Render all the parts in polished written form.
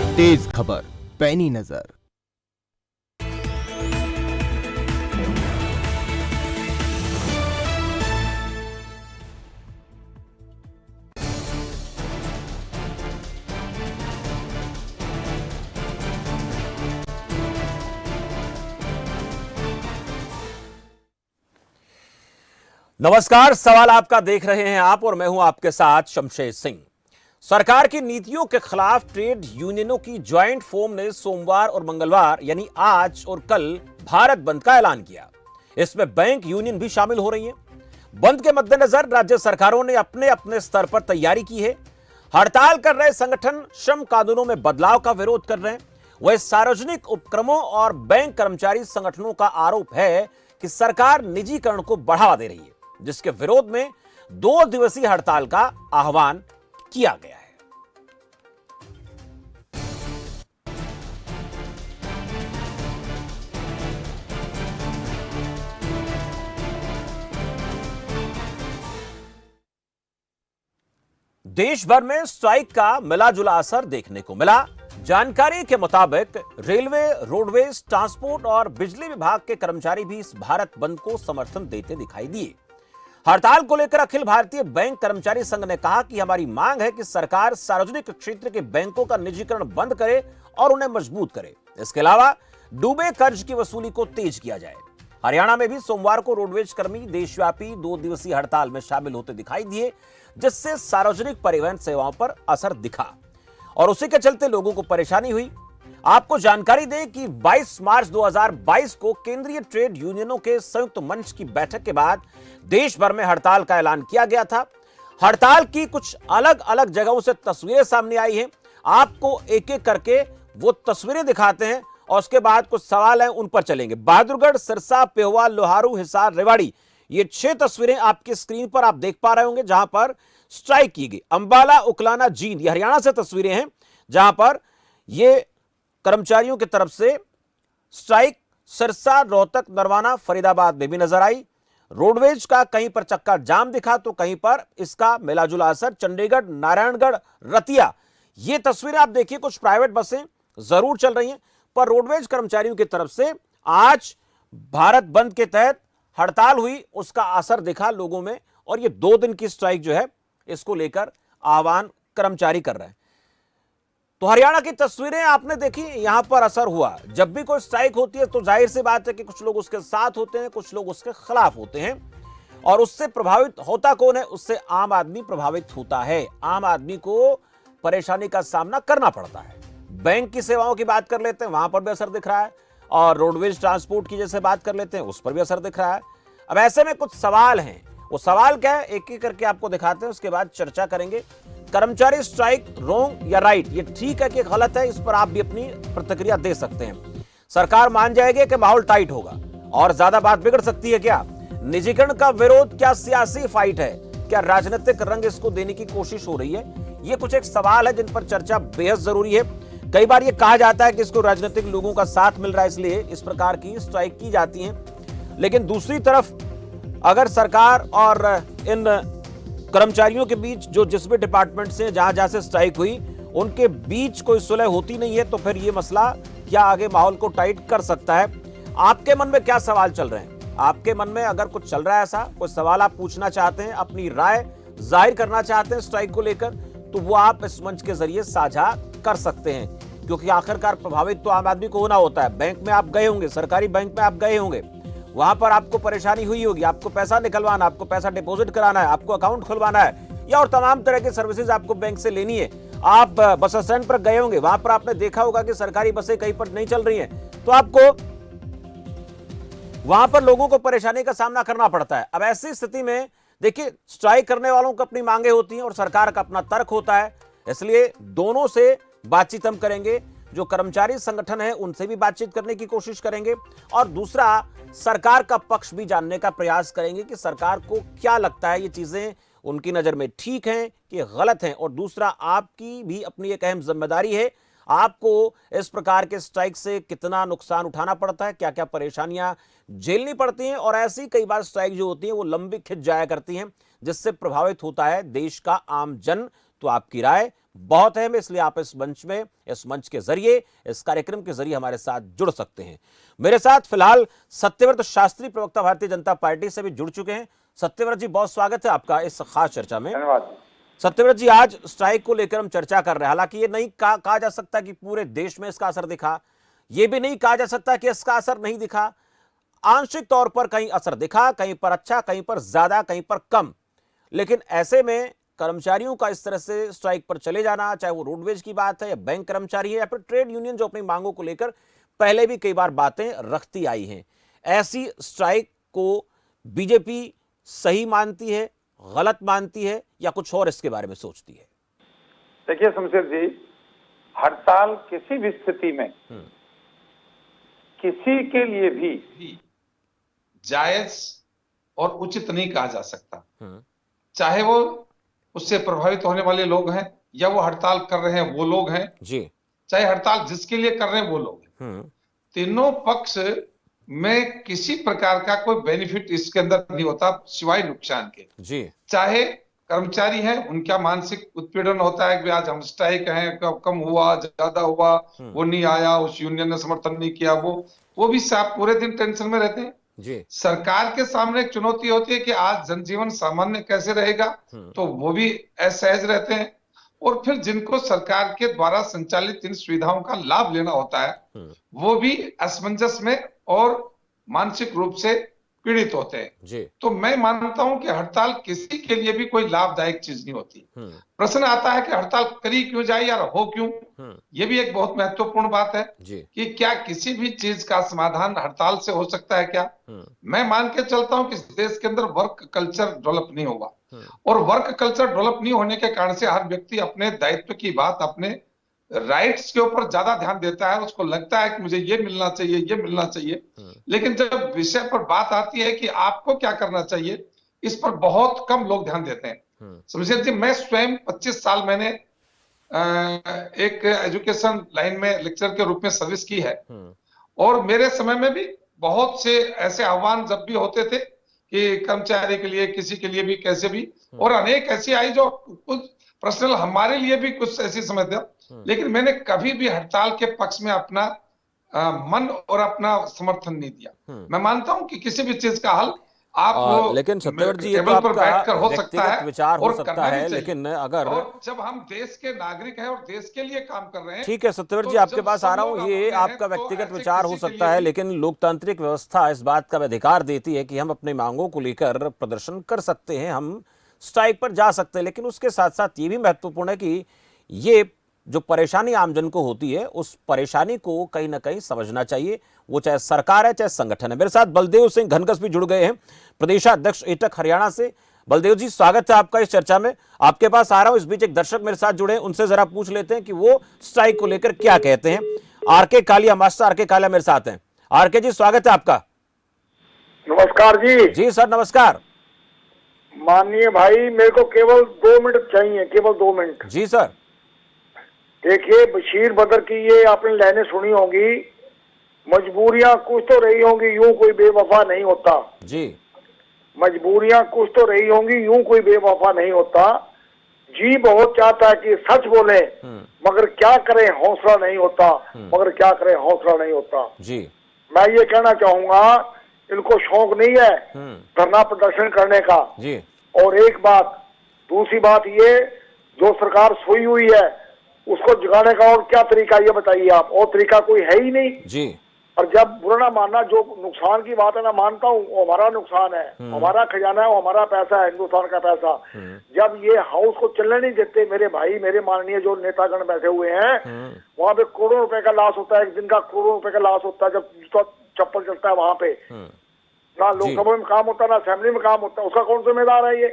तेज खबर, पैनी नजर। नमस्कार, सवाल आपका देख रहे हैं आप और मैं हूं आपके साथ शमशेर सिंह। सरकार की नीतियों के खिलाफ ट्रेड यूनियनों की ज्वाइंट फोरम ने सोमवार और मंगलवार यानी आज और कल भारत बंद का ऐलान किया। इसमें बैंक यूनियन भी शामिल हो रही हैं। बंद के मद्देनजर राज्य सरकारों ने अपने अपने स्तर पर तैयारी की है। हड़ताल कर रहे संगठन श्रम कानूनों में बदलाव का विरोध कर रहे हैं। वह सार्वजनिक उपक्रमों और बैंक कर्मचारी संगठनों का आरोप है कि सरकार निजीकरण को बढ़ावा दे रही है, जिसके विरोध में 2 दिवसीय हड़ताल का आह्वान किया गया है। देश भर में स्ट्राइक का मिला जुला असर देखने को मिला। जानकारी के मुताबिक रेलवे, रोडवेज, ट्रांसपोर्ट और बिजली विभाग के कर्मचारी भी इस भारत बंद को समर्थन देते दिखाई दिए। हड़ताल को लेकर अखिल भारतीय बैंक कर्मचारी संघ ने कहा कि हमारी मांग है कि सरकार सार्वजनिक क्षेत्र के बैंकों का निजीकरण बंद करे और उन्हें मजबूत करे। इसके अलावा डूबे कर्ज की वसूली को तेज किया जाए। हरियाणा में भी सोमवार को रोडवेज कर्मी देशव्यापी 2 दिवसीय हड़ताल में शामिल होते दिखाई दिए, जिससे सार्वजनिक परिवहन सेवाओं पर असर दिखा और उसी के चलते लोगों को परेशानी हुई। आपको जानकारी दें कि 22 मार्च 2022 को केंद्रीय ट्रेड यूनियनों के संयुक्त मंच की बैठक के बाद देश भर में हड़ताल का ऐलान किया गया था। हड़ताल की कुछ अलग अलग जगहों से तस्वीरें सामने आई हैं। आपको एक एक करके वो तस्वीरें दिखाते हैं और उसके बाद कुछ सवाल हैं, उन पर चलेंगे। बहादुरगढ़, सिरसा, पेहोवा, लोहारू, हिसार, रेवाड़ी, ये 6 तस्वीरें आपकी स्क्रीन पर आप देख पा रहे होंगे जहां पर स्ट्राइक की गई। अंबाला, उकलाना, जींद, ये हरियाणा से तस्वीरें हैं जहां पर ये कर्मचारियों की तरफ से स्ट्राइक। सिरसा, रोहतक, नरवाना, फरीदाबाद में भी नजर आई। रोडवेज का कहीं पर चक्का जाम दिखा तो कहीं पर इसका मिलाजुला असर। चंडीगढ़, नारायणगढ़, रतिया, ये तस्वीरें आप देखिए। कुछ प्राइवेट बसें जरूर चल रही हैं, पर रोडवेज कर्मचारियों की तरफ से आज भारत बंद के तहत हड़ताल हुई, उसका असर दिखा लोगों में और ये 2 दिन की स्ट्राइक जो है इसको लेकर आह्वान कर्मचारी कर रहे हैं। तो हरियाणा की तस्वीरें आपने देखी, यहां पर असर हुआ। जब भी कोई स्ट्राइक होती है तो जाहिर सी बात है कि कुछ लोग उसके साथ होते हैं, कुछ लोग उसके खिलाफ होते हैं और उससे प्रभावित होता कौन है? उससे आम आदमी प्रभावित होता है। आम आदमी को परेशानी का सामना करना पड़ता है। बैंक की सेवाओं की बात कर लेते हैं, वहां पर भी असर दिख रहा है और रोडवेज ट्रांसपोर्ट की जैसे बात कर लेते हैं उस पर भी असर दिख रहा है। अब ऐसे में कुछ सवाल हैं, वो सवाल क्या है एक एक करके आपको दिखाते हैं, उसके बाद चर्चा करेंगे। कर्मचारी स्ट्राइक रोंग या राइट, ये ठीक है कि गलत है, इस पर आप भी अपनी प्रतिक्रिया दे सकते हैं। सरकार मान जाएगी कि माहौल टाइट होगा और ज्यादा बात बिगड़ सकती है क्या? निजीकरण का विरोध क्या सियासी फाइट है? क्या राजनीतिक रंग इसको देने की कोशिश हो रही है? ये कुछ एक सवाल है जिन पर चर्चा बेहद जरूरी है। कई बार ये कहा जाता है कि इसको राजनीतिक लोगों का साथ मिल रहा है इसलिए इस प्रकार की स्ट्राइक की जाती है, लेकिन दूसरी तरफ अगर सरकार और इन कर्मचारियों के बीच जो जिस भी डिपार्टमेंट से जहां जहां से स्ट्राइक हुई उनके बीच कोई सुलह होती नहीं है तो फिर ये मसला क्या आगे माहौल को टाइट कर सकता है? आपके मन में क्या सवाल चल रहे हैं? आपके मन में अगर कुछ चल रहा है, ऐसा कोई सवाल आप पूछना चाहते हैं, अपनी राय जाहिर करना चाहते हैं स्ट्राइक को लेकर, तो वो आप इस मंच के जरिए साझा कर सकते हैं, क्योंकि आखिरकार प्रभावित तो आम आदमी को होना होता है। बैंक में आप गए होंगे, सरकारी बैंक में आप गए होंगे, वहां पर आपको परेशानी हुई होगी, आपको पैसा निकलवाना, आपको पैसा डिपॉजिट कराना है, आपको अकाउंट खुलवाना है या और तमाम तरह की सर्विसेज आपको बैंक से लेनी है। आप बस स्टैंड पर गए होंगे, वहां पर आपने देखा होगा कि सरकारी बसें कहीं पर नहीं चल रही हैं, तो आपको वहां पर लोगों को परेशानी का सामना करना पड़ता है। अब ऐसी स्थिति में देखिए, स्ट्राइक करने वालों को अपनी मांगे होती हैं और सरकार का अपना तर्क होता है, इसलिए दोनों से बातचीत हम करेंगे। जो कर्मचारी संगठन है उनसे भी बातचीत करने की कोशिश करेंगे और दूसरा सरकार का पक्ष भी जानने का प्रयास करेंगे कि सरकार को क्या लगता है, ये चीजें उनकी नजर में ठीक हैं कि गलत हैं। और दूसरा, आपकी भी अपनी एक अहम जिम्मेदारी है, आपको इस प्रकार के स्ट्राइक से कितना नुकसान उठाना पड़ता है, क्या क्या परेशानियां झेलनी पड़ती हैं और ऐसी कई बार स्ट्राइक जो होती है वो लंबी खिंच जाया करती हैं, जिससे प्रभावित होता है देश का आम जन। तो आपकी राय बहुत अहम है, इसलिए आप इस मंच के जरिए, इस कार्यक्रम के जरिए हमारे साथ जुड़ सकते हैं। मेरे साथ फिलहाल सत्यव्रत शास्त्री, प्रवक्ता भारतीय जनता पार्टी से भी जुड़ चुके हैं। सत्यव्रत जी, बहुत स्वागत है आपका इस खास चर्चा में। धन्यवाद। सत्यव्रत जी, आज स्ट्राइक को लेकर हम चर्चा कर रहे हैं। हालांकि ये नहीं कहा जा सकता कि पूरे देश में इसका असर दिखा, ये भी नहीं कहा जा सकता कि इसका असर नहीं दिखा। आंशिक तौर पर कहीं असर दिखा, कहीं पर अच्छा, कहीं पर ज्यादा, कहीं पर कम। लेकिन ऐसे में कर्मचारियों का इस तरह से स्ट्राइक पर चले जाना, चाहे वो रोडवेज की बात है या बैंक कर्मचारी है या फिर ट्रेड यूनियन जो अपनी मांगों को लेकर पहले भी कई बार बातें रखती आई हैं, ऐसी स्ट्राइक को बीजेपी सही मानती है, गलत मानती है या कुछ और इसके बारे में सोचती है? देखिए शमशेर जी, हड़ताल किसी भी स्थिति में किसी के लिए भी जायज और उचित नहीं कहा जा सकता। चाहे वो उससे प्रभावित होने वाले लोग हैं या वो हड़ताल कर रहे हैं वो लोग हैं जी, चाहे हड़ताल जिसके लिए कर रहे हैं वो लोग हैं। तीनों पक्ष में किसी प्रकार का कोई बेनिफिट इसके अंदर नहीं होता सिवाय नुकसान के। जी, चाहे कर्मचारी हैं, उनका मानसिक उत्पीड़न होता है कि आज हम स्ट्राइक हैं, कम हुआ, ज्यादा हुआ, वो नहीं आया, उस यूनियन ने समर्थन नहीं किया, वो भी साहब पूरे दिन टेंशन में रहते हैं। जी, सरकार के सामने एक चुनौती होती है कि आज जनजीवन सामान्य कैसे रहेगा, तो वो भी असहज रहते हैं। और फिर जिनको सरकार के द्वारा संचालित इन सुविधाओं का लाभ लेना होता है वो भी असमंजस में और मानसिक रूप से पीड़ित होते हैं। जी। तो मैं मानता हूं कि हड़ताल किसी के लिए भी कोई लाभदायक चीज नहीं होती। प्रश्न आता है कि हड़ताल करी क्यों जाए या हो क्यों, ये भी एक बहुत महत्वपूर्ण बात है कि क्या किसी भी चीज का समाधान हड़ताल से हो सकता है क्या? मैं मान के चलता हूं कि इस देश के अंदर वर्क कल्चर डेवलप नहीं होगा, और वर्क कल्चर डेवलप नहीं होने के कारण से हर व्यक्ति अपने दायित्व की बात, अपने राइट्स के ऊपर ज्यादा ध्यान देता है। उसको लगता है कि मुझे ये मिलना चाहिए, ये मिलना चाहिए, लेकिन जब विषय पर बात आती है कि आपको क्या करना चाहिए, इस पर बहुत कम लोग ध्यान देते हैं। शमशेर जी, मैं स्वयं 25 साल मैंने एक एजुकेशन लाइन में लेक्चर के रूप में सर्विस की है, और मेरे समय में भी बहुत से ऐसे आह्वान जब भी होते थे कि कर्मचारी के लिए, किसी के लिए भी, कैसे भी, और अनेक ऐसी आई जो कुछ पर्सनल हमारे लिए भी कुछ ऐसी समझ था, लेकिन मैंने कभी भी हड़ताल के पक्ष में अपना मन और अपना समर्थन नहीं दिया। मैं मानता हूं कि किसी भी चीज का हल आप लेकिन सत्यव्रत जी, ये तो आपका हो सकता है, विचार हो सकता है, लेकिन अगर जब हम देश के नागरिक हैं और देश के लिए काम कर रहे हैं। ठीक है सत्यव्रत जी, आपके पास आ रहा हूं, ये आपका व्यक्तिगत विचार हो सकता है, लेकिन लोकतांत्रिक व्यवस्था इस बात का अधिकार देती है कि हम अपनी मांगों को लेकर प्रदर्शन कर सकते हैं, हम स्ट्राइक पर जा सकते हैं। लेकिन उसके साथ साथ ये भी महत्वपूर्ण है कि ये जो परेशानी आमजन को होती है, उस परेशानी को कहीं ना कहीं समझना चाहिए, वो चाहे सरकार है चाहे संगठन है। मेरे साथ बलदेव सिंह घनघस भी जुड़ गए हैं, प्रदेशाध्यक्ष एटक हरियाणा से। बलदेव जी, स्वागत है आपका इस चर्चा में। आपके पास आ रहा हूं, इस बीच एक दर्शक मेरे साथ जुड़े हैं, उनसे जरा पूछ लेते हैं कि वो स्ट्राइक को लेकर क्या कहते हैं। R K Kalia, master R K Kalia मेरे साथ हैं। आरके जी, स्वागत है आपका। नमस्कार जी। जी सर, नमस्कार। माननीय भाई, मेरे को केवल 2 मिनट चाहिए, केवल 2 मिनट। जी सर। देखिए, बशीर बदर की ये आपने लाइनें सुनी होंगी, मजबूरियां कुछ तो रही होंगी, यूं कोई बेवफा नहीं होता। जी। मजबूरियां कुछ तो रही होंगी, यूं कोई बेवफा नहीं होता। जी बहुत चाहता है कि सच बोले, मगर क्या करें हौसला नहीं होता, मगर क्या करें हौसला नहीं होता। जी। मैं ये कहना चाहूंगा, इनको शौक नहीं है धरना प्रदर्शन करने का। जी। और एक बात, दूसरी बात ये, जो सरकार सोई हुई है उसको जगाने का और क्या तरीका, ये बताइए आप। और तरीका कोई है ही नहीं जी। और जब बुरा ना मानना, जो नुकसान की बात है ना, मानता हूँ वो हमारा नुकसान है, हमारा खजाना है, वो हमारा पैसा है, हिंदुस्तान का पैसा। जब ये हाउस को चलने नहीं देते मेरे भाई, मेरे माननीय जो नेतागण बैठे हुए हैं, वहाँ पे करोड़ों रुपए का लॉस होता है, एक दिन का करोड़ों रुपए का लॉस होता है जब जूता चप्पल चलता है वहां पे। ना लोकसभा में काम होता, ना असेंबली में काम होता, उसका कौन जिम्मेदार है ये?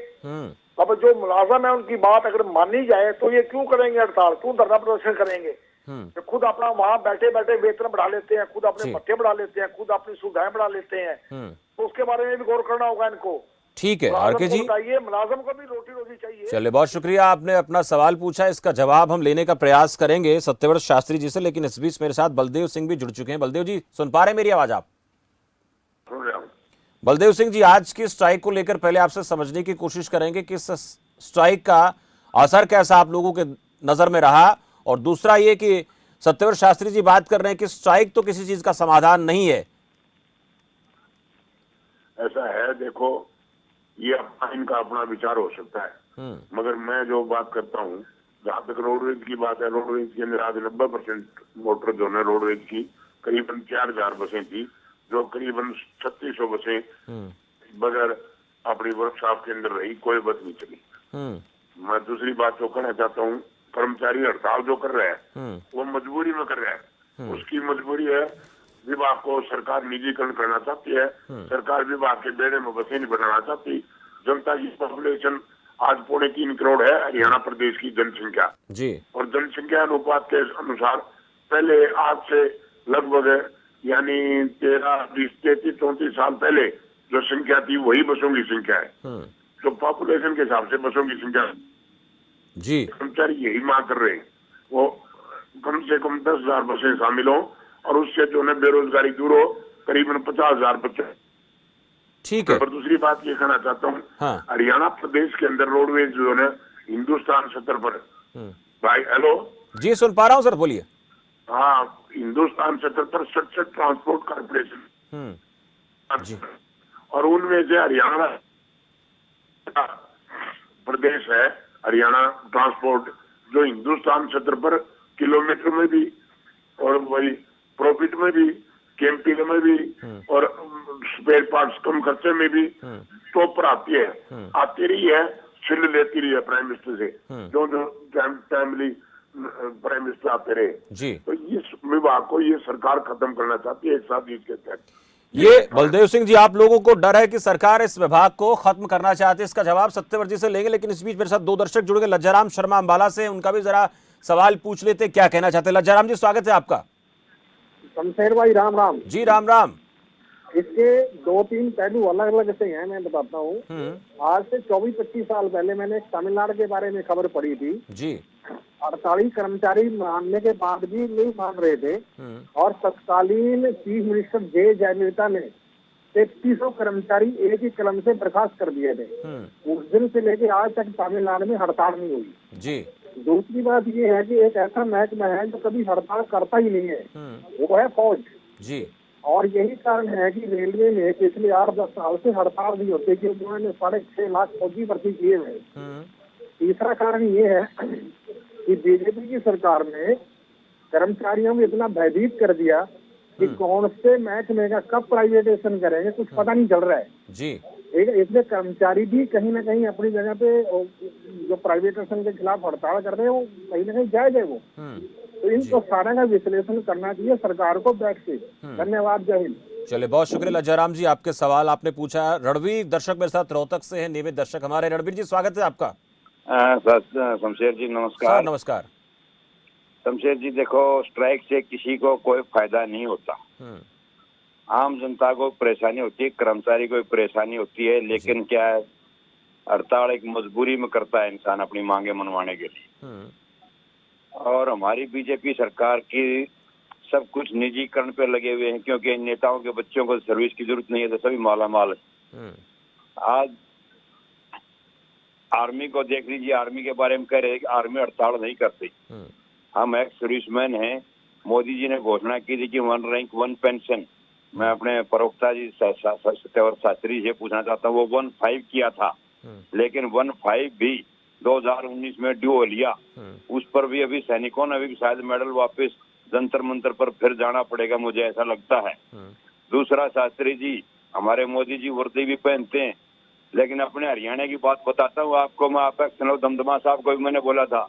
अब जो मुलाजम है उनकी बात अगर मानी जाए तो ये क्यों करेंगे हड़ताल, क्यों धरना प्रदर्शन करेंगे? तो खुद अपना वहां बैठे बैठे वेतन बढ़ा लेते हैं, खुद अपने भत्ते बढ़ा लेते हैं, खुद अपनी सुविधाएं बढ़ा लेते हैं, तो उसके बारे में भी गौर करना होगा इनको। ठीक है आरके जी, बताइए, मुलाजम को भी रोटी रोजी चाहिए। चलिए, बहुत शुक्रिया, आपने अपना सवाल पूछा, इसका जवाब हम लेने का प्रयास करेंगे सत्यव्रत शास्त्री जी से। लेकिन इस बीच मेरे साथ बलदेव सिंह भी जुड़ चुके हैं। बलदेव जी, सुन पा रहे हैं मेरी आवाज आप? बलदेव सिंह जी, आज की स्ट्राइक को लेकर पहले आपसे समझने की कोशिश करेंगे कि इस स्ट्राइक का असर कैसा आप लोगों के नजर में रहा? और दूसरा ये कि सत्यव्रत शास्त्री जी बात कर रहे हैं कि स्ट्राइक तो किसी चीज का समाधान नहीं है। ऐसा है, देखो ये इनका अपना विचार हो सकता है, मगर मैं जो बात करता हूँ, जहाँ तक रोडवेज की बात है, रोडवेज के अंदर आज 90% मोटर जो है रोडवेज की करीबन 4000 बसें थी, जो करीबन 3600 बसें बगैर अपनी वर्कशॉप के अंदर रही, कोई बस नहीं चली। मैं दूसरी बात जो कहना चाहता हूँ, कर्मचारी हड़ताल जो कर रहा है वो मजबूरी में कर रहा है, उसकी मजबूरी है। विभाग को सरकार निजीकरण करना चाहती है, सरकार विभाग के बेड़े में बसें नहीं बनाना चाहती। जनता की पॉपुलेशन आज 3.25 करोड़ है हरियाणा प्रदेश की जनसंख्या जी, और जनसंख्या अनुपात के अनुसार पहले आज से लगभग यानी 13, 20, 33, 34 साल पहले जो संख्या थी वही बसों की संख्या है, जो पॉपुलेशन के हिसाब से बसों की संख्या जी। कर्मचारी यही मांग कर रहे हैं, वो कम से कम 10,000 बसें शामिल हो और उससे जो है बेरोजगारी दूर हो, करीबन 50,000 बच्चे। ठीक है। और दूसरी बात ये कहना चाहता हूँ, हाँ। हरियाणा प्रदेश के अंदर रोडवेज जो है हिंदुस्तान सत्तर पर भाई, हेलो जी सुन पा रहा हूँ सर, बोलिए। हाँ, हिंदुस्तान सत्तर पर 67 ट्रांसपोर्ट कॉर्पोरेशन जी। और उनमें से हरियाणा प्रदेश है, हरियाणा ट्रांसपोर्ट, जो हिंदुस्तान सत्तर पर किलोमीटर में भी और वही प्रॉफिट में भी, कैंपिंग में भी और स्पेयर पार्ट्स कम खर्चे में भी टॉप पर आती रही है, छिल लेती रही है प्राइम मिनिस्टर से, जो टाइमली प्राइम मिनिस्टर आते रहे जी। तो इस विभाग को ये सरकार खत्म करना चाहती है एक साथ इसके तहत। ये बलदेव सिंह जी, आप लोगों को डर है कि सरकार इस विभाग को खत्म करना चाहती है, इसका जवाब सत्यव्रत जी से लेंगे, लेकिन इस बीच मेरे साथ 2 दर्शक जुड़ गए। लज्जाराम शर्मा अंबाला से, उनका भी जरा सवाल पूछ लेते, क्या कहना चाहते हैं। लज्जाराम जी, स्वागत है आपका। शमशेर भाई राम राम जी राम राम। इसके 2-3 पहलू अलग अलग से हैं, मैं बताता हूँ। आज से 24-25 साल पहले मैंने तमिलनाडु के बारे में खबर पढ़ी थी जी। 48 कर्मचारी मानने के बाद भी नहीं मान रहे थे और तत्कालीन चीफ मिनिस्टर जे जयललिता ने 3300 कर्मचारी एक ही कलम से बर्खास्त कर दिए थे। उस दिन से लेके आज तक तमिलनाडु में हड़ताल नहीं हुई जी। दूसरी बात ये है कि एक ऐसा महकमा है जो कभी हड़ताल करता ही नहीं है, वो है फौज जी। और यही कारण है कि रेलवे में पिछले 8-10 साल से हड़ताल नहीं होते, क्योंकि उन्होंने 6.5 लाख फौजी भर्ती किए हुए। तीसरा कारण ये है कि बीजेपी की सरकार ने कर्मचारियों में इतना भयभीत कर दिया कि कौन से महकमे का कब प्राइवेटाइजेशन करेंगे कुछ पता नहीं चल रहा है जी। इसलिए कर्मचारी भी कहीं ना कहीं अपनी जगह पे जो प्राइवेटाइजेशन के खिलाफ हड़ताल कर रहे हैं वो कहीं ना कहीं जायज है वो। तो इनको सारा का विश्लेषण करना चाहिए सरकार को बैठ के। धन्यवाद, जय हिंद। चलिए, बहुत शुक्रिया लज्जाराम जी, आपके सवाल आपने पूछा। रणवीर दर्शक मेरे साथ रोहतक से है, नियमित दर्शक हमारे। रणवीर जी, स्वागत है आपका। शमशेर जी नमस्कार। नमस्कार शमशेर जी, देखो स्ट्राइक से किसी को कोई फायदा नहीं होता, आम जनता को परेशानी होती है, कर्मचारी को परेशानी होती है, लेकिन क्या है, हड़ताल एक मजबूरी में करता है इंसान अपनी मांगे मनवाने के लिए। और हमारी बीजेपी सरकार की सब कुछ निजीकरण पे लगे हुए हैं, क्योंकि इन नेताओं के बच्चों को सर्विस की जरूरत नहीं है तो सभी माला माल है। आज आर्मी को देख लीजिए, आर्मी के बारे में कह रहे हैं कि आर्मी हड़ताल नहीं करती। हम एक सर्विसमैन हैं, मोदी जी ने घोषणा की थी कि 1 रैंक 1 पेंशन। मैं अपने प्रवक्ता जी सत्यव्रत शास्त्री से पूछना चाहता हूँ, वो 1.5 किया था, लेकिन 1.5 भी 2019 में ड्यू हो लिया। उस पर भी अभी सैनिकों ने भी शायद मेडल वापस जंतर मंतर पर फिर जाना पड़ेगा, मुझे ऐसा लगता है। दूसरा, शास्त्री जी, हमारे मोदी जी वर्दी भी पहनते हैं, लेकिन अपने हरियाणा की बात बताता हूँ आपको मैं। आप दमदमा साहब को भी मैंने बोला था,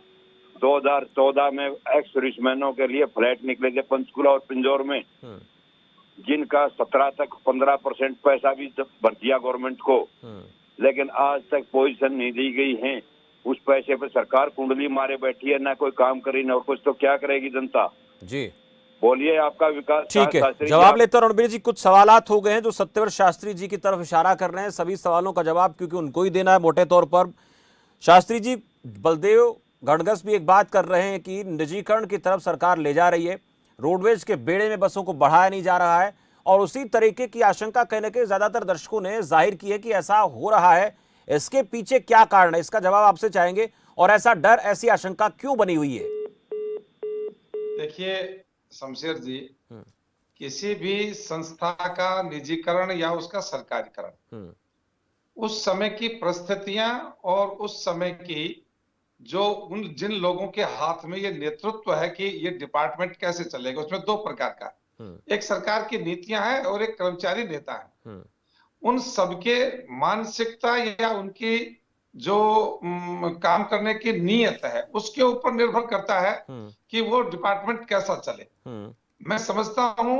2014 में एक्स सर्विसमैनों के लिए फ्लैट निकले थे पंचकुला और पिंजौर में, जिनका 17 तक 15% पैसा भी भर दिया गवर्नमेंट को, लेकिन आज तक पोजीशन नहीं दी गई है। उस पैसे पर सरकार कुंडली मारे बैठी है, ना कोई काम करी ना कुछ, तो क्या करेगी जनता जी? बोलिए, आपका विकास। ठीक है, जवाब लेते हैं रणबीर जी। कुछ सवालात हो गए हैं जो सत्यव्रत शास्त्री जी की तरफ इशारा कर रहे हैं, सभी सवालों का जवाब क्योंकि उनको ही देना है मोटे तौर पर। शास्त्री जी, बलदेव गणगस भी एक बात कर रहे हैं कि निजीकरण की तरफ सरकार ले जा रही है, रोडवेज के बेड़े में बसों को बढ़ाया नहीं जा रहा है, और उसी तरीके की आशंका कहने के ज्यादातर दर्शकों ने जाहिर की है कि ऐसा हो रहा है। इसके पीछे क्या कारण है, इसका जवाब आपसे चाहेंगे। और ऐसा डर, ऐसी आशंका क्यों बनी हुई है? देखिए शमशेर जी, किसी भी संस्था का निजीकरण या उसका सरकारीकरण उस समय की परिस्थितियां और उस समय की जो जिन लोगों के हाथ में ये नेतृत्व है कि ये डिपार्टमेंट कैसे चलेगा, उसमें दो प्रकार का, एक सरकार की नीतियां हैं और एक कर्मचारी नेता है। उन सबके मानसिकता या उनकी जो काम करने की नीयत है उसके ऊपर निर्भर करता है कि वो डिपार्टमेंट कैसा चले। मैं समझता हूं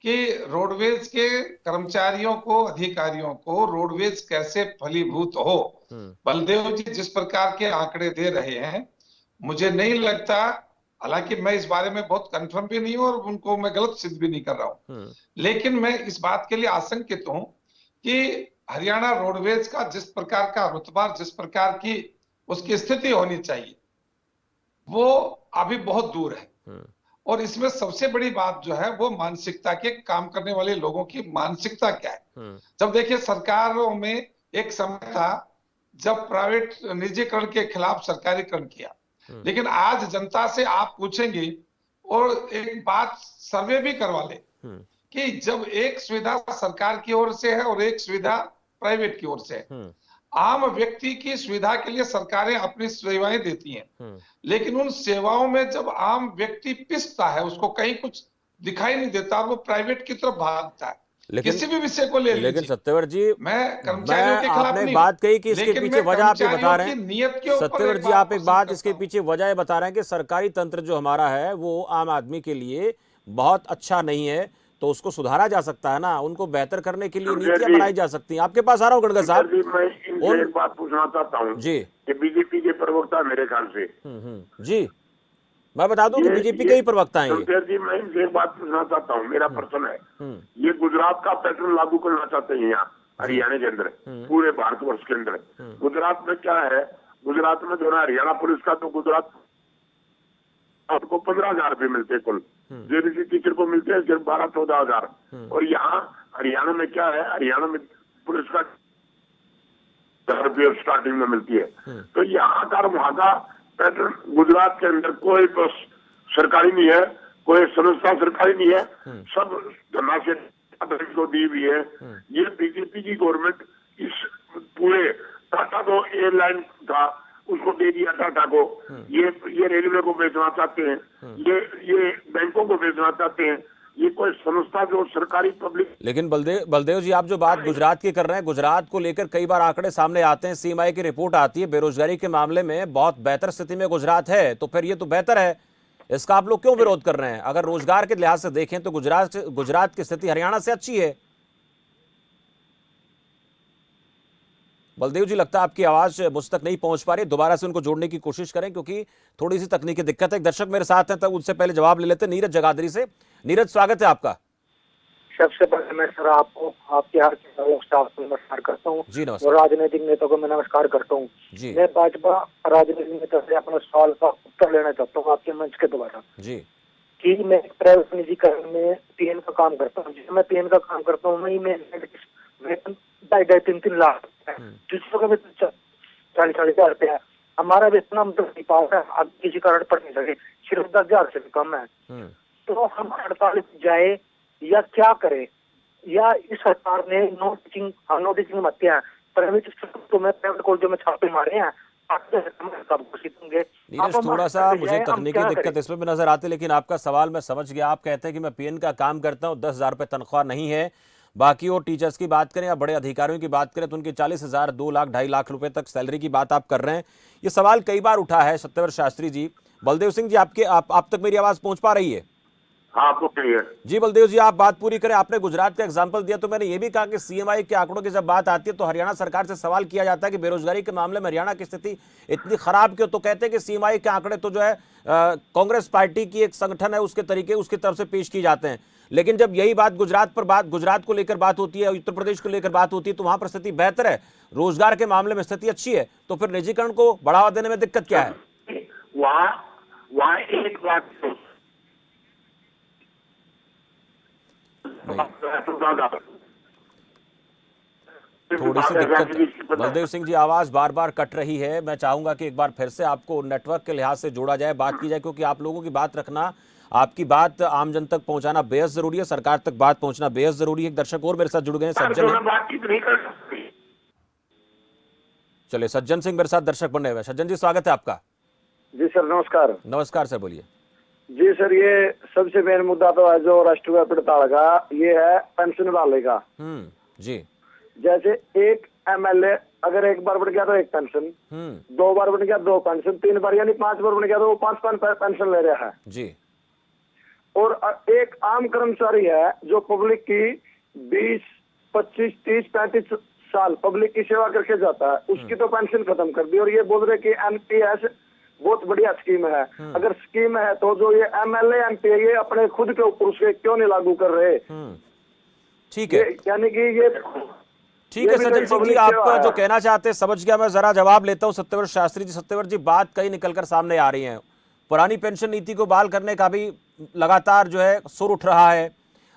कि रोडवेज के कर्मचारियों को, अधिकारियों को रोडवेज कैसे फलीभूत हो, बलदेव जी जिस प्रकार के आंकड़े दे रहे हैं, मुझे नहीं लगता, हालांकि मैं इस बारे में बहुत कंफर्म भी नहीं हूं और उनको मैं गलत सिद्ध भी नहीं कर रहा हूं, लेकिन मैं इस बात के लिए आशंकित हूं कि हरियाणा रोडवेज का जिस प्रकार का रुतबा, जिस प्रकार की उसकी स्थिति होनी चाहिए, वो अभी बहुत दूर है। और इसमें सबसे बड़ी बात जो है वो मानसिकता के, काम करने वाले लोगों की मानसिकता क्या है। जब देखिए सरकारों में एक समय था जब प्राइवेट निजीकरण के खिलाफ सरकारीकरण किया, लेकिन आज जनता से आप पूछेंगे और एक बात सर्वे भी करवा ले कि जब एक सुविधा सरकार की ओर से है और एक सुविधा प्राइवेट की ओर से है, आम व्यक्ति की सुविधा के लिए सरकारें अपनी सेवाएं देती हैं, लेकिन उन सेवाओं में जब आम व्यक्ति पिसता है, उसको कहीं कुछ दिखाई नहीं देता और वो प्राइवेट की तरफ भागता है। किसी भी विषय को ले लीजिए। लेकिन सत्यव्रत जी, मैं कर्मचारियों के खिलाफ आपने नहीं, बात कही कि इसके पीछे वजह आप ये बता रहे हैं, सत्यव्रत जी आप एक बात इसके पीछे वजह ये बता रहे हैं कि सरकारी तंत्र जो हमारा है वो आम आदमी के लिए बहुत अच्छा नहीं है, तो उसको सुधारा जा सकता है ना, उनको बेहतर करने के लिए नीतियां बनाई जा सकती हैं। आपके पास आ रहा हूँ गणगढ़ साहब, मैं इनसे एक बात पूछना चाहता हूँ जी, कि बीजेपी के प्रवक्ता मेरे ख्याल से, जी मैं बता दूं कि बीजेपी के ही प्रवक्ता हैं ये। जी, मैं इनसे एक बात पूछना चाहता हूँ, मेरा प्रश्न है, ये गुजरात का पैटर्न लागू करना चाहते हैं यहाँ हरियाणा के अंदर, पूरे भारतवर्ष के अंदर। गुजरात में क्या है, गुजरात में जो है हरियाणा पुलिस का, तो गुजरात आपको 15,000 रुपये मिलते हैं कुल, जेबीसी टीचर को मिलते हैं सिर्फ 12-14 हजार। और यहाँ हरियाणा में क्या है, हरियाणा में पुलिस का 1000 रुपये स्टार्टिंग में मिलती है। तो यहाँ का वहां का पैटर्न, गुजरात के अंदर कोई बस सरकारी नहीं है, कोई संस्था सरकारी नहीं है, सब धनराशि को दी हुई है। ये बीजेपी की गवर्नमेंट इस पूरे टाटा को एयरलाइन था उसको दे दिया टाटा को, ये रेलवे को बेचना चाहते हैं, ये बैंकों को बेचना चाहते हैं, ये कोई संस्था जो सरकारी पब्लिक। लेकिन बलदेव जी आप जो बात गुजरात की कर रहे हैं, गुजरात को लेकर कई बार आंकड़े सामने आते हैं, सीएमआई की रिपोर्ट आती है, बेरोजगारी के मामले में बहुत बेहतर स्थिति में गुजरात है, तो फिर ये तो बेहतर है, इसका आप लोग क्यों विरोध कर रहे हैं? अगर रोजगार के लिहाज से देखें तो गुजरात की स्थिति हरियाणा से अच्छी है। बलदेव जी लगता है आपकी आवाज मुझ तक नहीं पहुंच पा रही, दोबारा से उनको जोड़ने की कोशिश करें क्योंकि थोड़ी सी तकनीकी दिक्कत है। एक दर्शक मेरे साथ हैं, तब उनसे पहले जवाब ले लेते हैं। नीरज जगाधरी से। नीरज स्वागत है आपका। सबसे पहले मैं सर आपको, आपके हर स्टाफ को नमस्कार करता हूँ जी, नमस्कार। और राजनीतिक नेता को मैं नमस्कार करता हूँ। मैं भाजपा राजनीतिक नेता से अपने सवाल का उत्तर लेना चाहता हूँ आपके मंच के द्वारा जी, कि मैं प्राइवेट निजीकरण में पीएन का काम करता हूँ। जिसमें मैं पीएन का काम करता हूँ, वही मैं वेतन 2.5-3 लाख दूसरों का वेतन 40-40 हजार रुपया है। हमारा वेतन हम तो नहीं पा रहे, अब किसी कारण पढ़ नहीं सके, सिर्फ 10,000 से भी कम है। तो हम हड़ताल जाए या क्या करे, या इस सरकार ने नो टीचिंग मत किया, प्राइवेट तो मैं प्राइवेट कॉलेजों में छापे मारे हैं। नीरज थोड़ा सा मुझे तकनीकी दिक्कत इसमें भी नजर आती है, लेकिन आपका सवाल मैं समझ गया। आप कहते हैं कि मैं पीएन का काम करता हूँ, 10,000 रुपये तनख्वाह नहीं है। बाकी और टीचर्स की बात करें या बड़े अधिकारियों की बात करें तो उनकी 40,000, 2 लाख, 2.5 लाख रुपए तक सैलरी की बात आप कर रहे हैं। ये सवाल कई बार उठा है सत्यव्रत शास्त्री जी। बलदेव सिंह जी आप तक मेरी आवाज पहुंच पा रही है? हाँ, तो जी बलदेव जी आप बात पूरी करें। आपने गुजरात का एग्जांपल दिया, तो मैंने ये भी कहा कि सीएमआई के आंकड़ों की जब बात आती है तो हरियाणा सरकार से सवाल किया जाता है कि बेरोजगारी के मामले में हरियाणा की स्थिति इतनी खराब क्यों, तो कहते हैं कि सीएमआई के आंकड़े तो जो है कांग्रेस पार्टी की एक संगठन है उसके तरीके उसकी तरफ से पेश की जाते हैं। लेकिन जब यही बात गुजरात को लेकर बात होती है, उत्तर प्रदेश को लेकर बात होती है, तो वहां पर स्थिति बेहतर है, रोजगार के मामले में स्थिति अच्छी है, तो फिर निजीकरण को बढ़ावा देने में दिक्कत क्या है? वहाँ एक बात थोड़ी सी दिक्कत है बलदेव सिंह जी, आवाज बार बार कट रही है। मैं चाहूंगा कि एक बार फिर से आपको नेटवर्क के लिहाज से जोड़ा जाए, बात की जाए, क्योंकि आप लोगों की बात रखना, आपकी बात आम जन तक पहुंचाना बेहद जरूरी है, सरकार तक बात पहुंचना बेहद जरूरी है। एक दर्शक और मेरे साथ जुड़ गए हैं, सज्जन है। चलिए, सज्जन सिंह मेरे साथ दर्शक बने हुए हैं। सज्जन जी, स्वागत है आपका। जी सर, नमस्कार। नमस्कार सर, बोलिए। जी सर, ये सबसे मेन मुद्दा तो है जो राष्ट्रव्यापी हड़ताल का, ये है पेंशन वाले का। जी। जैसे एक एमएलए अगर एक बार बढ़ गया तो एक पेंशन, 2 बार बढ़ गया 2 पेंशन, 3 बार यानी 5 बार बढ़ गया तो वो 5 पेंशन ले रहा है जी। और एक आम कर्मचारी है जो पब्लिक की 20, 25, 30, 35 साल पब्लिक की सेवा करके जाता है, उसकी तो पेंशन खत्म कर दी। और ये बोल रहे कि एनपीएस बहुत बढ़िया स्कीम है। अगर स्कीम है तो जो ये एमएलए एमपी ये अपने खुद के ऊपर उसके क्यों नहीं लागू कर रहे? ठीक है, यानी कि ये ठीक है सज्जन सिंह जी, आप जो कहना चाहते हैं समझ गया। मैं जरा जवाब लेता हूं सत्यव्रत शास्त्री जी। सत्यव्रत जी, बात कई निकलकर सामने आ रही है। पुरानी पेंशन नीति को बहाल करने का भी लगातार जो है सुर उठ रहा है।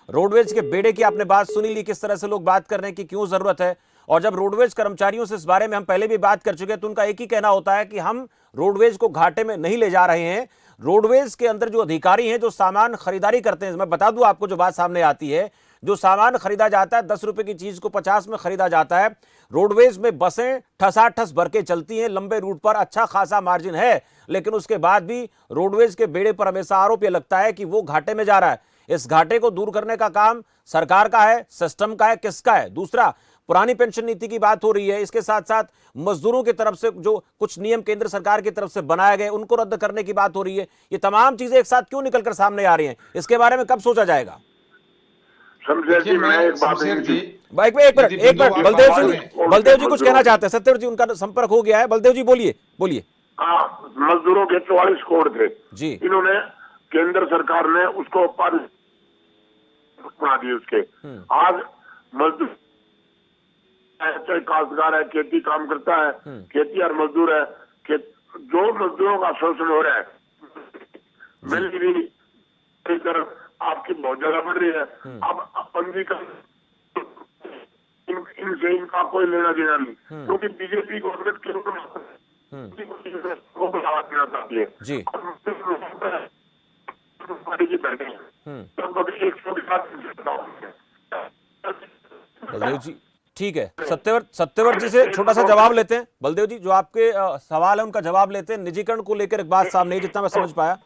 रोडवेज के बेड़े की आपने बात सुनी ली, किस तरह से लोग बात कर रहे हैं कि क्यों जरूरत है। और जब रोडवेज कर्मचारियों से इस बारे में हम पहले भी बात कर चुके हैं, तो उनका एक ही कहना होता है कि हम रोडवेज को घाटे में नहीं ले जा रहे हैं। रोडवेज के अंदर जो अधिकारी हैं, जो सामान खरीदारी करते हैं, मैं बता दूं आपको जो बात सामने आती है, जो सामान खरीदा जाता है 10 रुपए की चीज को 50 में खरीदा जाता है। रोडवेज में बसें ठसाठस भर के चलती हैं, लंबे रूट पर अच्छा खासा मार्जिन है, लेकिन उसके बाद भी रोडवेज के बेड़े पर हमेशा आरोप यह लगता है कि वो घाटे में जा रहा है। इस घाटे को दूर करने का काम सरकार का है, सिस्टम का है, किसका है? दूसरा, पुरानी पेंशन नीति की बात हो रही है, इसके साथ साथ मजदूरों की तरफ से जो कुछ नियम केंद्र सरकार की तरफ से बनाए गए उनको रद्द करने की बात हो रही है। ये तमाम चीजें एक साथ क्यों निकलकर सामने आ रही हैं? इसके बारे में कब सोचा जाएगा? शमशेर जी, मैं एक बात एक मिनट बलदेव जी कुछ कहना चाहते हैं। सत्यव्रत जी, उनका संपर्क हो गया है। बलदेव जी बोलिए। मजदूरों के 44 करोड़ थे जी, इन्होंने केंद्र सरकार ने उसको बना दिए उसके। आज मजदूर चाहे काश्तकार है, खेती काम करता है, खेती और मजदूर है, जो मजदूरों का शोषण हो रहा है, मिल आपकी बहुत ज्यादा बढ़ रही है। अब पंजीकरण इनसे इनका कोई लेना देना नहीं, क्योंकि बीजेपी गवर्नमेंट के को बढ़ावा देना चाहती है जी। बलदेव जी, ठीक है। सत्यव्रत जी से छोटा सा जवाब लेते हैं। बलदेव जी, जो आपके सवाल है उनका जवाब लेते हैं। निजीकरण को लेकर एक बात सामने, जितना मैं समझ पाया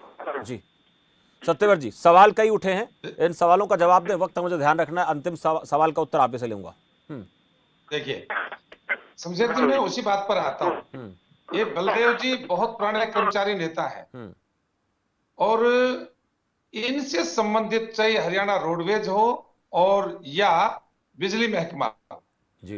जी। सत्यव्रत जी, सवाल कई उठे हैं, इन सवालों का जवाब दें, वक्त मुझे ध्यान रखना है। अंतिम सवाल का उत्तर आप से लूंगा। देखिए शमशेर जी, मैं उसी बात पर आता हूँ। ये बलदेव जी बहुत पुराने कर्मचारी नेता है और इनसे संबंधित चाहे हरियाणा रोडवेज हो और या बिजली महकमा जी,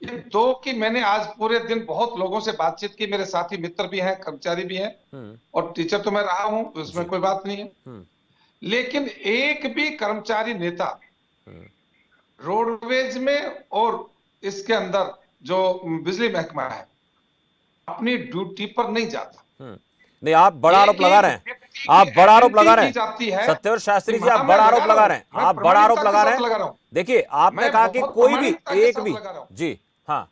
ये दो की मैंने आज पूरे दिन बहुत लोगों से बातचीत की। मेरे साथी मित्र भी हैं, कर्मचारी भी हैं और टीचर तो मैं रहा हूं, उसमें कोई बात नहीं है। लेकिन एक भी कर्मचारी नेता रोडवेज में और इसके अंदर जो बिजली महकमा है अपनी ड्यूटी पर नहीं जाता। नहीं, आप बड़ा आरोप लगा रहे हैं, आप बड़ा आरोप लगा रहे हैं सत्यव्रत शास्त्री जी, आप बड़ा आरोप लगा रहे हैं, आप बड़ा आरोप लगा रहे हैं। देखिए, आपने कहा कि कोई भी एक भी जी, हाँ,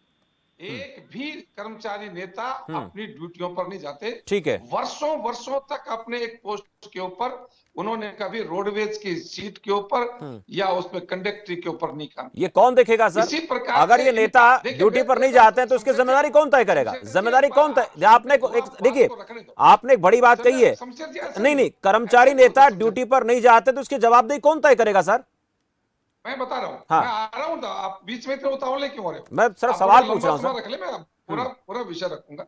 एक भी कर्मचारी नेता अपनी ड्यूटियों पर नहीं जाते। ठीक है, वर्षों वर्षों तक अपने एक पोस्ट के ऊपर उन्होंने कभी रोडवेज की सीट के ऊपर या उसमें कंडक्टरी के ऊपर नहीं काम। ये कौन देखेगा सर? इसी प्रकार अगर ये नेता ड्यूटी पर नहीं जाते हैं तो उसकी जिम्मेदारी कौन तय करेगा? जिम्मेदारी कौन तय? आपने देखिए, आपने एक बड़ी बात कही है। नहीं, कर्मचारी नेता ड्यूटी पर नहीं जाते तो उसकी जवाबदेही कौन तय करेगा सर? मैं बता रहा हूँ, हाँ। मैं आ रहा हूँ, आप बीच में इतने उतावले क्यों हो रहे हो? मैं सिर्फ सवाल पूछ रहा हूँ सर। रख ले, मैं पूरा विषय रखूंगा।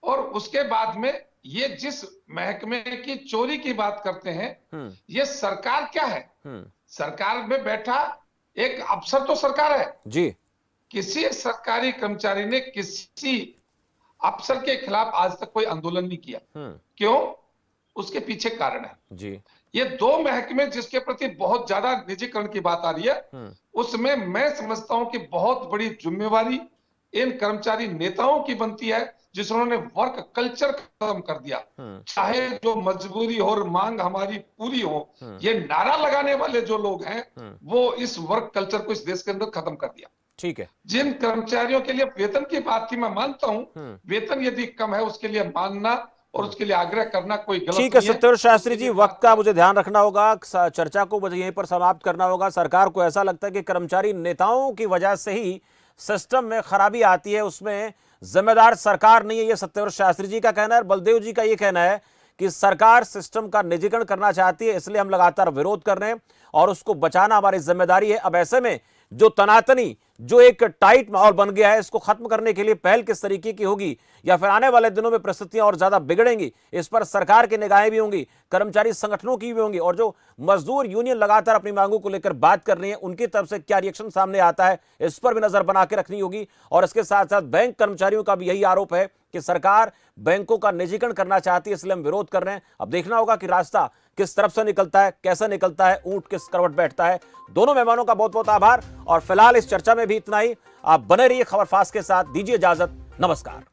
और उसके बाद में ये जिस महकमे की चोरी की बात करते हैं, ये सरकार क्या है? सरकार में बैठा एक अफसर तो सरकार है जी। किसी सरकारी कर्मचारी ने किसी अफसर के खिलाफ आज तक कोई आंदोलन नहीं किया। क्यों? उसके पीछे कारण है जी। ये दो महकमे जिसके प्रति बहुत ज्यादा निजीकरण की बात आ रही है, उसमें मैं समझता हूं कि बहुत बड़ी जिम्मेवारी इन कर्मचारी नेताओं की बनती है जिन्होंने वर्क कल्चर खत्म कर दिया। चाहे जो मजबूरी हो और मांग हमारी पूरी हो, ये नारा लगाने वाले जो लोग हैं वो इस वर्क कल्चर को इस देश के अंदर खत्म कर दिया। ठीक है। जिन कर्मचारियों के लिए वेतन की बात थी, मैं मानता हूं वेतन यदि कम है उसके लिए मानना और उसके लिए आग्रह करना कोई गलत ठीक है। नहीं है। सत्यव्रत शास्त्री जी, वक्त का मुझे ध्यान रखना होगा, चर्चा को मुझे यहीं पर समाप्त करना होगा। सरकार को ऐसा लगता है कि कर्मचारी नेताओं की वजह से ही सिस्टम में खराबी आती है, उसमें जिम्मेदार सरकार नहीं है, ये सत्यव्रत शास्त्री जी का कहना है। बलदेव जी का ये कहना है कि सरकार सिस्टम का निजीकरण करना चाहती है, इसलिए हम लगातार विरोध कर रहे हैं और उसको बचाना हमारी जिम्मेदारी है। अब ऐसे में जो तनातनी, जो एक टाइट माहौल बन गया है, इसको खत्म करने के लिए पहल किस तरीके की होगी, या फिर आने वाले दिनों में परिस्थितियां और ज्यादा बिगड़ेंगी, इस पर सरकार की निगाहें भी होंगी, कर्मचारी संगठनों की भी होंगी, और जो मजदूर यूनियन लगातार अपनी मांगों को लेकर बात कर रही है, उनकी तरफ से क्या रिएक्शन सामने आता है, इस पर भी नजर बना के रखनी होगी। और इसके साथ साथ बैंक कर्मचारियों का भी यही आरोप है कि सरकार बैंकों का निजीकरण करना चाहती है, इसलिए हम विरोध कर रहे हैं। अब देखना होगा कि रास्ता किस तरफ से निकलता है, कैसे निकलता है, ऊंट किस करवट बैठता है। दोनों मेहमानों का बहुत बहुत आभार, और फिलहाल इस चर्चा में भी इतना ही। आप बने रहिए खबर फास्ट के साथ, दीजिए इजाजत, नमस्कार।